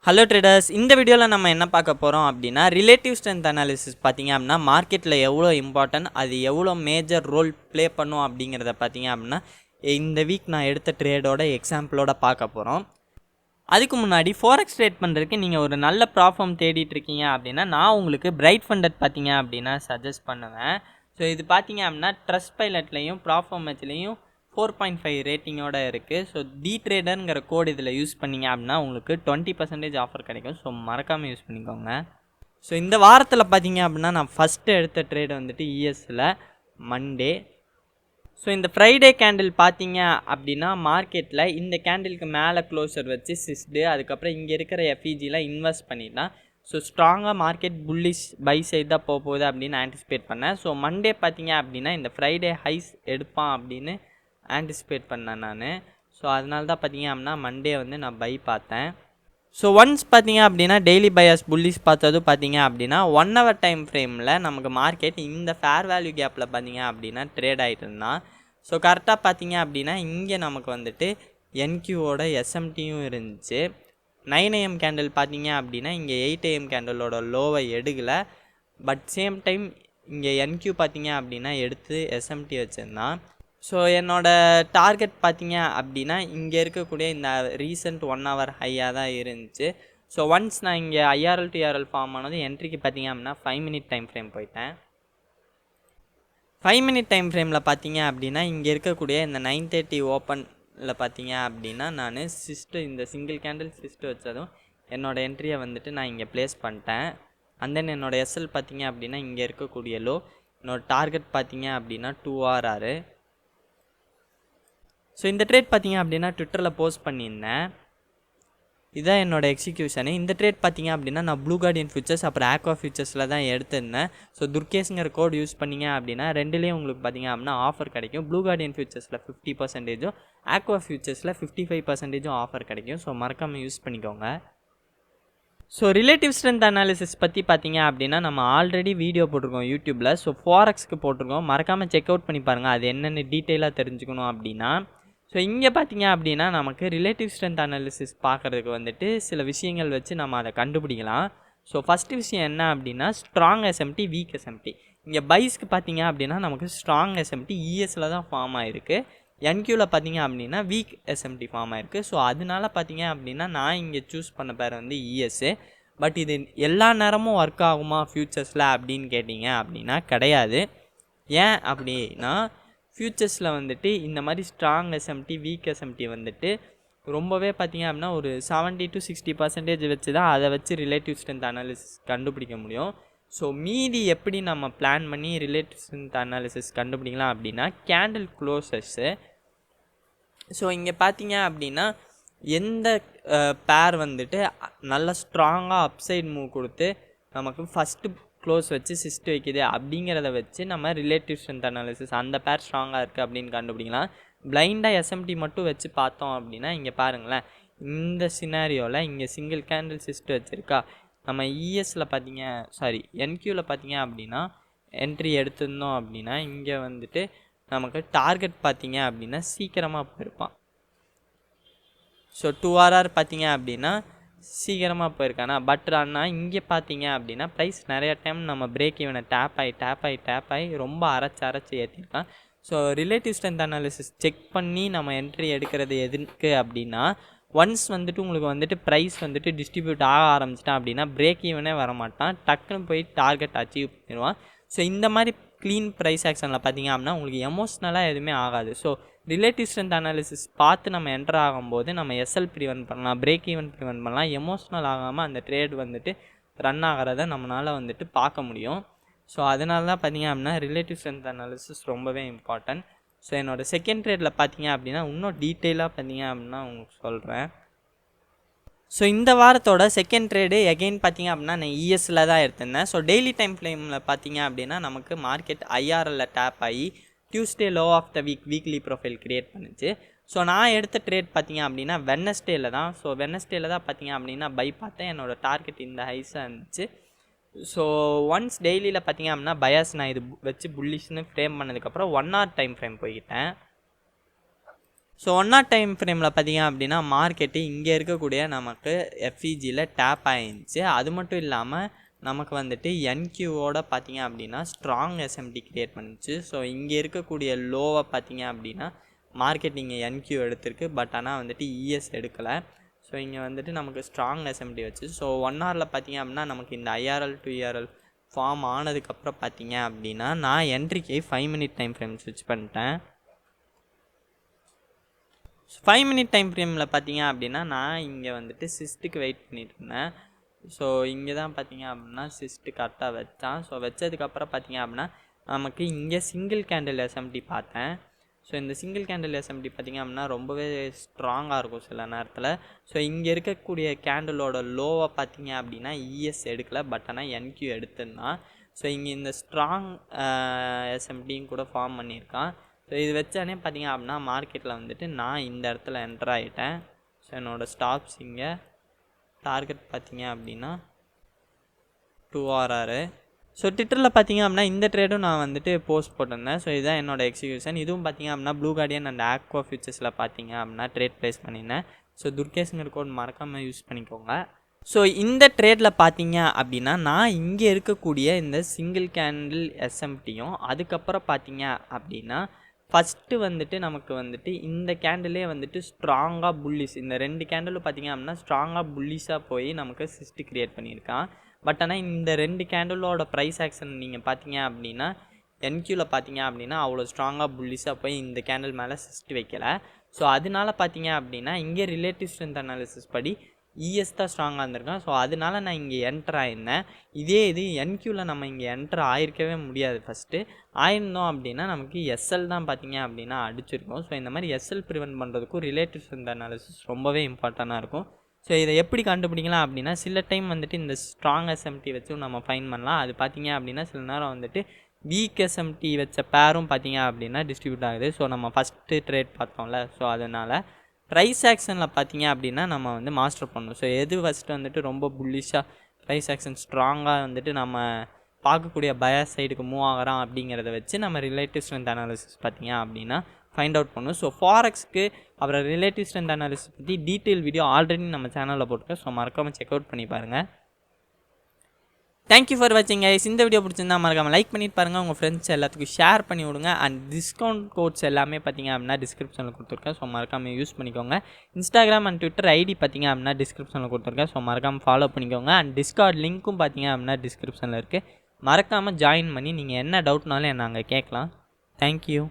Hello traders, இந்த வீடியோவில் நம்ம என்ன பார்க்க போகிறோம் அப்படின்னா ரிலேட்டிவ் ஸ்ட்ரென்த் அனாலிசிஸ் பார்த்தீங்க அப்படின்னா மார்க்கெட்டில் எவ்வளோ இம்பார்ட்டன்ட், அது எவ்வளோ மேஜர் ரோல் ப்ளே பண்ணும் அப்படிங்கிறத பார்த்தீங்க அப்படின்னா இந்த வீக் நான் எடுத்த ட்ரேடோட எக்ஸாம்பிளோட பார்க்க போகிறோம். அதுக்கு முன்னாடி ஃபோரெக்ஸ் ட்ரேட் பண்ணுறதுக்கு நீங்கள் ஒரு நல்ல ப்ராஃபார்ம் தேடிட்டு இருக்கீங்க அப்படின்னா நான் உங்களுக்கு பிரைட் ஃபண்டட் பார்த்தீங்க அப்படின்னா சஜஸ்ட் பண்ணுவேன். ஸோ இது பார்த்தீங்க அப்படின்னா ட்ரஸ்ட் பைலட்லேயும் ப்ராஃபார்மேட்லேயும் 4.5 ரேட்டிங்கோட இருக்குது. ஸோ டி ட்ரேடருங்கிற கோடு இதில் யூஸ் பண்ணிங்க அப்படின்னா உங்களுக்கு 20% ஆஃபர் கிடைக்கும். ஸோ மறக்காமல் யூஸ் பண்ணிக்கோங்க. ஸோ இந்த வாரத்தில் பார்த்தீங்க அப்படின்னா நான் ஃபஸ்ட்டு எடுத்த ட்ரேடு வந்துட்டு இஎஸ்சில் மண்டே. ஸோ இந்த ஃப்ரைடே கேண்டில் பார்த்தீங்க அப்படின்னா மார்க்கெட்டில் இந்த கேண்டிலுக்கு மேலே க்ளோசர் வச்சு சிஸ்டு, அதுக்கப்புறம் இங்கே இருக்கிற எஃப்இஜியில் இன்வெஸ்ட் பண்ணிடலாம். ஸோ ஸ்ட்ராங்காக மார்க்கெட் புல்லிஷ் பை சைட் தான் போக போகுது அப்படின்னு ஆன்டிசிபேட் பண்ணேன். ஸோ மண்டே பார்த்தீங்க அப்படின்னா இந்த ஃப்ரைடே ஹைஸ் எடுப்பான் அப்படின்னு ஆன்டிசிபேட் பண்ணேன் நான். ஸோ அதனால தான் பார்த்தீங்க அப்படின்னா மண்டே வந்து நான் பை பார்த்தேன். ஸோ ஒன்ஸ் பார்த்தீங்க அப்படின்னா டெய்லி பையர்ஸ் புல்லிஸ் பார்த்ததும் பார்த்தீங்க அப்படின்னா 1 hour டைம் ஃப்ரேமில் நமக்கு மார்க்கெட் இந்த ஃபேர் வேல்யூ கேப்பில் பார்த்தீங்க அப்படின்னா ட்ரேட் ஆகிட்டு இருந்தான். ஸோ கரெக்டாக பார்த்தீங்க அப்படின்னா இங்கே நமக்கு வந்துட்டு என்கியூவோட எஸ்எம்டியும் இருந்துச்சு. 9 AM கேண்டில் பார்த்தீங்க அப்படின்னா இங்கே 8 AM கேண்டிலோட லோவை எடுக்கலை. பட் சேம் டைம் இங்கே என்கியூ பார்த்தீங்க அப்படின்னா எடுத்து எஸ்எம்டி வச்சுருந்தான். ஸோ என்னோடய டார்கெட் பார்த்தீங்க அப்படின்னா இங்கே இருக்கக்கூடிய இந்த ரீசெண்ட் 1 hour ஹையாக தான் இருந்துச்சு. ஸோ ஒன்ஸ் நான் இங்கே ஐஆர்எல் டிஆர்எல் ஃபார்ம் ஆனது என்ட்ரிக்கு பார்த்தீங்க அப்படின்னா 5 minute டைம் ஃப்ரேம் போயிட்டேன். 5 minute டைம் ஃப்ரேமில் பார்த்தீங்க அப்படின்னா இங்கே இருக்கக்கூடிய இந்த 9:30 ஓப்பனில் பார்த்தீங்க அப்படின்னா நான் சிஸ்ட்டு இந்த சிங்கிள் கேண்டில் சிஸ்ட்டு வச்சதும் என்னோடய என்ட்ரியை வந்துட்டு நான் இங்கே ப்ளேஸ் பண்ணிட்டேன். அண்ட் தென் என்னோடய எஸ்எல் பார்த்தீங்க அப்படின்னா இங்கே இருக்கக்கூடிய லோ, என்னோடய டார்கெட் பார்த்தீங்க அப்படின்னா 2RR. ஸோ இந்த ட்ரேட் பார்த்தீங்க அப்படின்னா ட்விட்டரில் போஸ்ட் பண்ணியிருந்தேன். இதுதான் என்னோடய எக்ஸிக்யூஷனு. இந்த ட்ரேட் பார்த்தீங்க அப்படின்னா நான் ப்ளூ கார்டியன் ஃபியூச்சர்ஸ் அப்புறம் ஆக்வா ஃபியூச்சர்ஸில் தான் எடுத்திருந்தேன். ஸோ துர்கேஷுங்கிற கோட் யூஸ் பண்ணிங்க அப்படின்னா ரெண்டுலேயும் உங்களுக்கு பார்த்தீங்க அப்படின்னா ஆஃபர் கிடைக்கும். ப்ளூ கார்டியன் ஃபியூச்சர்ஸில் 50%, ஆக்வா ஃபியூச்சர்ஸில் 55% ஆஃபர் கிடைக்கும். ஸோ மறக்காமல் யூஸ் பண்ணிக்கோங்க. ஸோ ரிலேட்டிவ் ஸ்ட்ரென்த் அனாலிசிஸ் பற்றி பார்த்தீங்க அப்படின்னா நம்ம ஆல்ரெடி வீடியோ போட்டிருக்கோம் யூடியூப்பில். ஸோ ஃபாரெக்ஸ்க்கு போட்டிருக்கோம், மறக்காமல் செக் அவுட் பண்ணி பாருங்கள் அது என்னென்னு டீட்டெயிலாக தெரிஞ்சுக்கணும் அப்படின்னா. ஸோ இங்கே பார்த்தீங்க அப்படின்னா நமக்கு ரிலேட்டிவ் ஸ்ட்ரென்த் அனாலிசிஸ் பார்க்குறதுக்கு வந்துட்டு சில விஷயங்கள் வச்சு நம்ம அதை கண்டுபிடிக்கலாம். ஸோ ஃபஸ்ட்டு விஷயம் என்ன அப்படின்னா ஸ்ட்ராங் எஸ்எம்டி, வீக் எஸ்எம்டி. இங்கே பைஸ்க்கு பார்த்தீங்க அப்படின்னா நமக்கு ஸ்ட்ராங் எஸ்எம்டி இஎஸ்சில் தான் ஃபார்ம் ஆகிருக்கு. என்கியூவில் பார்த்தீங்க அப்படின்னா வீக் எஸ்எம்டி ஃபார்ம் ஆகிருக்கு. ஸோ அதனால பார்த்தீங்க அப்படின்னா நான் இங்கே சூஸ் பண்ண பேர் வந்து இஎஸ்ஸு. பட் இது எல்லா நேரமும் ஒர்க் ஆகுமா ஃப்யூச்சர்ஸில் அப்படின்னு கேட்டிங்க அப்படின்னா கிடையாது. ஏன் அப்படின்னா ஃப்யூச்சர்ஸில் வந்துட்டு இந்த மாதிரி ஸ்ட்ராங் எஸ்எம்டி, வீக் எஸ்எம்டி வந்துட்டு ரொம்பவே பார்த்தீங்க அப்படின்னா ஒரு 70 to 60% வச்சு தான் அதை வச்சு ரிலேட்டிவ் ஸ்ட்ரென்த் அனாலிசிஸ் கண்டுபிடிக்க முடியும். ஸோ மீதி எப்படி நம்ம பிளான் பண்ணி ரிலேட்டிவ் ஸ்ட்ரென்த் அனாலிசிஸ் கண்டுபிடிக்கலாம் அப்படின்னா கேண்டில் க்ளோசஸ்ஸு. ஸோ இங்கே பார்த்தீங்க அப்படின்னா எந்த பேர் வந்துட்டு நல்ல ஸ்ட்ராங்காக அப்சைட் மூவ் கொடுத்து நமக்கு ஃபஸ்ட்டு க்ளோஸ் வச்சு சிஸ்ட் வைக்குது அப்படிங்கிறத வச்சு நம்ம ரிலேட்டிவ் ஸ்ட்ரென்த் அனாலிசிஸ் அந்த பேர் ஸ்ட்ராங்காக இருக்குது அப்படின்னு கண்டுபிடிக்கலாம். பிளைண்டாக எஸ்எம்டி மட்டும் வச்சு பார்த்தோம் அப்படின்னா இங்கே பாருங்களேன், இந்த சினாரியோவில் இங்கே சிங்கிள் கேண்டில் சிஸ்ட் வச்சுருக்கா. நம்ம இஎஸ்சில் பார்த்தீங்க என்கியூவில் பார்த்தீங்க அப்படின்னா என்ட்ரி எடுத்திருந்தோம் அப்படின்னா இங்கே வந்துட்டு நமக்கு டார்கெட் பார்த்தீங்க அப்படின்னா சீக்கிரமாக போயிருப்பான். ஸோ 2RR பார்த்தீங்க அப்படின்னா சீக்கிரமாக போயிருக்கானா. பட் ஆனால் இங்கே பார்த்தீங்க அப்படின்னா ப்ரைஸ் நிறைய டைம் நம்ம பிரேக் ஈவனை டேப் ஆகி ரொம்ப அரைச்சி ஏற்றிருக்கான். So relative strength analysis check பண்ணி நம்ம என்ட்ரி எடுக்கிறது எதுக்கு அப்படின்னா ஒன்ஸ் வந்துட்டு உங்களுக்கு வந்துட்டு ப்ரைஸ் வந்துட்டு டிஸ்ட்ரிபியூட் ஆக ஆரம்பிச்சிட்டான் அப்படின்னா பிரேக் ஈவனே வரமாட்டான், டக்குன்னு போய் டார்கெட் அச்சீவ் பண்ணிடுவான். ஸோ இந்த மாதிரி க்ளீன் ப்ரைஸ் ஆக்ஷனில் பார்த்தீங்க அப்படின்னா உங்களுக்கு எமோஷ்னலாக எதுவுமே ஆகாது. ஸோ ரிலேட்டிவ் ஸ்ட்ரென்த் அனாலிசிஸ் பார்த்து நம்ம என்டர் ஆகும்போது நம்ம எஸ்எல் ப்ரிவென்ட் பண்ணலாம், பிரேக் ஈவன் ப்ரிவென்ட் பண்ணலாம். எமோஷ்னல் ஆகாமல் அந்த ட்ரேட் வந்துட்டு ரன் ஆகிறத நம்மளால் வந்துட்டு பார்க்க முடியும். ஸோ அதனால தான் பார்த்தீங்க அப்படின்னா ரிலேட்டிவ் ஸ்ட்ரென்த் அனாலிசிஸ் ரொம்பவே இம்பார்ட்டன்ட். ஸோ என்னோடய செகண்ட் ட்ரேடில் பார்த்தீங்க அப்படின்னா இன்னும் டீட்டெயிலாக பார்த்தீங்க அப்படின்னா உங்களுக்கு சொல்கிறேன். ஸோ இந்த வாரத்தோட செகண்ட் ட்ரேடு எகெயின் பார்த்தீங்க அப்படின்னா நான் இஎஸ்சில் தான் எடுத்திருந்தேன். ஸோ டெய்லி டைம் ஃப்ரேமில் பார்த்தீங்க அப்படின்னா நமக்கு மார்க்கெட் ஐஆர்எல்ல டேப் ஆகி Tuesday low of the weekly profile create பண்ணிச்சு. ஸோ நான் எடுத்த ட்ரேட் பார்த்தீங்க அப்படின்னா வெட்னஸ்டேயில் தான். ஸோ வெட்னஸ்டேயில் தான் பார்த்தீங்க அப்படின்னா பை பார்த்தேன். என்னோடய டார்கெட் இந்த ஹைஸாக இருந்துச்சு. ஸோ ஒன்ஸ் டெய்லியில் பார்த்தீங்க அப்படின்னா பயாஸ் நான் இது வச்சு புல்லிஷ்னு ஃப்ரேம் பண்ணதுக்கப்புறம் 1 hour டைம் ஃப்ரேம் போய்கிட்டேன். ஸோ 1 hour டைம் ஃப்ரேமில் பார்த்தீங்க அப்படின்னா மார்க்கெட்டு இங்கே இருக்கக்கூடிய நமக்கு எஃப்இஜியில் டேப் ஆயிடுச்சு. அது மட்டும் இல்லாமல் நமக்கு வந்துட்டு என்கியூவோட பார்த்தீங்க அப்படின்னா ஸ்ட்ராங் எஸ்எம்டி க்ரியேட் பண்ணிச்சு. ஸோ இங்கே இருக்கக்கூடிய லோவை பார்த்தீங்க அப்படின்னா மார்க்கெட் இங்கே என்கியூ எடுத்திருக்கு, பட் ஆனால் வந்துட்டு இஎஸ் எடுக்கலை. ஸோ இங்கே வந்துட்டு நமக்கு ஸ்ட்ராங் எஸ்எம்டி வச்சு. ஸோ 1 hourல பார்த்தீங்க அப்படின்னா நமக்கு இந்த ஐஆர்எல் டு இஆர்எல் ஃபார்ம் ஆனதுக்கப்புறம் பார்த்தீங்க அப்படின்னா நான் என்ட்ரிக்கு 5 minute டைம் ஃப்ரேம் ஸ்விட்ச் பண்ணிட்டேன். 5 minute டைம் ஃப்ரேமில் பார்த்தீங்க அப்படின்னா நான் இங்கே வந்துட்டு சிஸ்ட்டுக்கு வெயிட் பண்ணிட்டு இருந்தேன். ஸோ இங்கே தான் பார்த்தீங்க அப்படின்னா சிஸ்ட்டு கரெக்டாக வச்சான். ஸோ வச்சதுக்கப்புறம் பார்த்தீங்க அப்படின்னா நமக்கு இங்கே சிங்கிள் கேண்டில் எஸ்எம்டி பார்த்தேன். ஸோ இந்த சிங்கிள் கேண்டில் எஸ்எம்டி பார்த்திங்க அப்படின்னா ரொம்பவே ஸ்ட்ராங்காக இருக்கும் சில நேரத்தில். ஸோ இங்கே இருக்கக்கூடிய கேண்டிலோட லோவை பார்த்திங்க அப்படின்னா இஎஸ் எடுக்கலை, பட் ஆனால் என்கியூ எடுத்துருந்தான். ஸோ இங்கே இந்த ஸ்ட்ராங் எஸ்எம்டியும் கூட ஃபார்ம் பண்ணியிருக்கான். ஸோ இது வச்சானே பார்த்திங்க அப்படின்னா மார்க்கெட்டில் வந்துட்டு நான் இந்த இடத்துல என்டர் ஆகிட்டேன். ஸோ என்னோடய ஸ்டாப்ஸ் இங்கே டார்கெட் பார்த்திங்க அப்படின்னா 2RR. ஸோ ட்விட்டரில் பார்த்தீங்க அப்படின்னா இந்த ட்ரேடும் நான் வந்துட்டு போஸ்ட் போட்டிருந்தேன். ஸோ இதுதான் என்னோட எக்ஸிக்யூஷன். இதுவும் பார்த்தீங்க அப்படின்னா ப்ளூ கார்டியன் அண்ட் ஆக்வா ஃபியூச்சர்ஸில் பார்த்தீங்க அப்படின்னா ட்ரேட் ப்ளேஸ் பண்ணியிருந்தேன். ஸோ துர்கேஷ்ங்கிற கோட் மறக்காமல் யூஸ் பண்ணிக்கோங்க. ஸோ இந்த ட்ரேடில் பார்த்தீங்க அப்படின்னா நான் இங்கே இருக்கக்கூடிய இந்த சிங்கிள் கேண்டில் எஸ்எம்டியும் அதுக்கப்புறம் பார்த்தீங்க அப்படின்னா ஃபஸ்ட்டு வந்துட்டு நமக்கு வந்துட்டு இந்த கேண்டிலே வந்துட்டு ஸ்ட்ராங்காக புல்லிஸ், இந்த 2 கேண்டிலும் பார்த்தீங்க அப்படின்னா ஸ்ட்ராங்காக புல்லிஸாக போய் நமக்கு சிஸ்ட்டு க்ரியேட் பண்ணியிருக்கான். பட் ஆனால் இந்த 2 கேண்டிலோட ப்ரைஸ் ஆக்ஷன் நீங்கள் பார்த்தீங்க அப்படின்னா என்கியூவில் பார்த்தீங்க அப்படின்னா அவ்வளோ ஸ்ட்ராங்காக புல்லிஸாக போய் இந்த கேண்டில் மேலே சிஸ்ட் வைக்கலை. ஸோ அதனால பார்த்தீங்க அப்படின்னா இங்கே ரிலேட்டிவ் ஸ்ட்ரென்த் அனாலிசிஸ் படி இஎஸ் தான் ஸ்ட்ராங்காக இருந்திருக்கான். ஸோ அதனால நான் இங்கே என்டர் ஆயிருந்தேன். இதே இது என்கியூவில் நம்ம இங்கே என்டர் ஆயிருக்கவே முடியாது. ஃபஸ்ட்டு ஆயிருந்தோம் அப்படின்னா நமக்கு எஸ்எல் தான் பார்த்தீங்க அப்படின்னா அடிச்சிருக்கும். ஸோ இந்த மாதிரி எஸ்எல் ப்ரிவென்ட் பண்ணுறதுக்கும் ரிலேட்டிவ் ஸ்ட்ரென்த் அனாலிசிஸ் ரொம்பவே இம்பார்ட்டண்ட்டாக இருக்கும். ஸோ இதை எப்படி கண்டுபிடிக்கலாம் அப்படின்னா சில டைம் வந்துட்டு இந்த ஸ்ட்ராங் எஸ்எம்டி வச்சும் நம்ம ஃபைன் பண்ணலாம். அது பார்த்தீங்க அப்படின்னா சில நேரம் வந்துட்டு வீக் எஸ்எம்டி வச்ச பேரும் பார்த்தீங்க அப்படின்னா டிஸ்ட்ரிபியூட் ஆகுது. ஸோ நம்ம ஃபஸ்ட்டு ட்ரேட் பார்த்தோம்ல, ஸோ அதனால் ப்ரைஸ் ஆக்ஷனில் பார்த்தீங்க அப்படின்னா நம்ம வந்து மாஸ்டர் பண்ணணும். ஸோ எது ஃபஸ்ட்டு வந்துட்டு ரொம்ப புல்லிஷாக ப்ரைஸ் ஆக்ஷன் ஸ்ட்ராங்காக வந்துட்டு நம்ம பார்க்கக்கூடிய பயாஸ் சைடுக்கு மூவ் ஆகிறான் அப்படிங்கிறத வச்சு நம்ம ரிலேட்டிவ் ஸ்ட்ரென்த் அனாலிசிஸ் பார்த்தீங்க அப்படின்னா ஃபைண்ட் அவுட் பண்ணும். ஸோ ஃபாரெக்ஸ்க்கு அப்புறம் ரிலேட்டிவ் ஸ்ட்ரென்த் அனாலிசிஸ் பற்றி டீட்டெயில் வீடியோ ஆல்ரெடி நம்ம சேனலில் போட்டுருக்கேன். ஸோ மறக்காமல் செக் அவுட் பண்ணி பாருங்கள். தேங்க்யூ ஃபார் வாட்சிங் கைஸ். இந்த வீடியோ பிடிச்சிருந்தா மறக்காமல் லைக் பண்ணிட்டு பாருங்கள், உங்கள் ஃப்ரெண்ட்ஸ் எல்லாத்துக்கும் ஷேர் பண்ணி விடுங்க. அண்ட் டிஸ்கவுண்ட் கோட்ஸ் எல்லாமே பார்த்தீங்க அப்படின்னா டிஸ்கிரிப்ஷனில் கொடுத்துருக்கேன். ஸோ மறக்காமல் யூஸ் பண்ணிக்கோங்க. இன்ஸ்டாகிராம் அண்ட் ட்விட்டர் ஐடி பார்த்தீங்க அப்படின்னா டிஸ்கிரிப்ஷனில் கொடுத்துருக்கேன். ஸோ மறக்காமல் ஃபாலோ பண்ணிக்கோங்க. அண்ட் டிஸ்கார்ட் லிங்க்கும் பார்த்தீங்க அப்படின்னா டிஸ்கிரிப்ஷனில் இருக்குது. மறக்காமல் ஜாயின் பண்ணி நீங்கள் என்ன டவுட்னாலும் என்ன அங்கே கேட்கலாம். தேங்க்யூ.